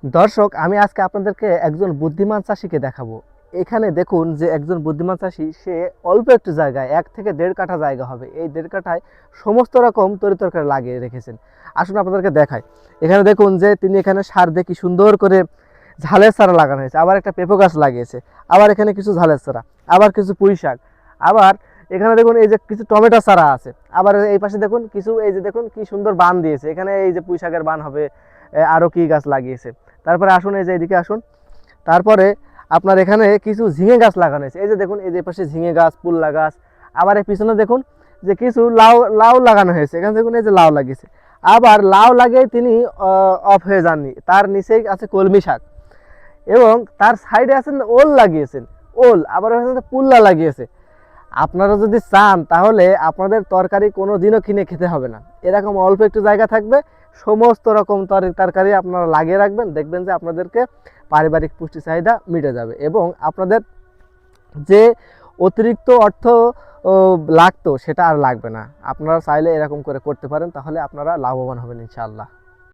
দর্শক, আমি আজকে আপনাদেরকে একজন বুদ্ধিমান চাষিকে দেখাবো। এখানে দেখুন যে একজন বুদ্ধিমান চাষি, সে অল্প একটু জায়গায় 1 থেকে 1.5 কাঠা জায়গা হবে, এই 1.5 কাঠায় সমস্ত রকম তরিতরকারি লাগিয়ে রেখেছেন। আসুন আপনাদেরকে দেখায়। এখানে দেখুন যে তিনি এখানে সার দিয়ে কি সুন্দর করে ঝালের চারা লাগানো হয়েছে, আবার একটা পেঁপে গাছ লাগিয়েছে, আবার এখানে কিছু ঝালের চারা, আবার কিছু পুঁই শাক, আবার এখানে দেখুন এই যে কিছু টমেটো চারা আছে, আবার এই পাশে দেখুন কিছু, এই যে দেখুন কি সুন্দর বান দিয়েছে, এখানে এই যে পুঁই শাকের বান হবে, আরও কি গাছ লাগিয়েছে। তারপরে আসুন, এই যে এদিকে আসুন। তারপরে আপনার এখানে কিছু ঝিঙে গাছ লাগানো হয়েছে, এই যে দেখুন এই যে পাশে ঝিঙে গাছ, পুল্লা গাছ। আবার এই পিছনে দেখুন যে কিছু লাউ লাউ লাগানো হয়েছে, এখানে দেখুন এই যে লাউ লাগিয়েছে। আবার লাউ লাগিয়ে তিনি অফ হয়ে যাননি, তার নিচেই আছে কলমি শাক, এবং তার সাইডে আছেন ওল লাগিয়েছেন, ওল, আবার পুল্লা লাগিয়েছে। আপনারা যদি চান তাহলে আপনাদের তরকারি কোনো দিনও কিনে খেতে হবে না, এরকম অল্প একটু জায়গা থাকবে, সমস্ত রকম তরকারি আপনারা লাগিয়ে রাখবেন, দেখবেন যে আপনাদেরকে পারিবারিক পুষ্টি চাহিদা মিটে যাবে, এবং আপনাদের যে অতিরিক্ত অর্থ লাগতো সেটা আর লাগবে না। আপনারা চাইলে এরকম করে করতে পারেন, তাহলে আপনারা লাভবান হবেন ইনশাআল্লাহ।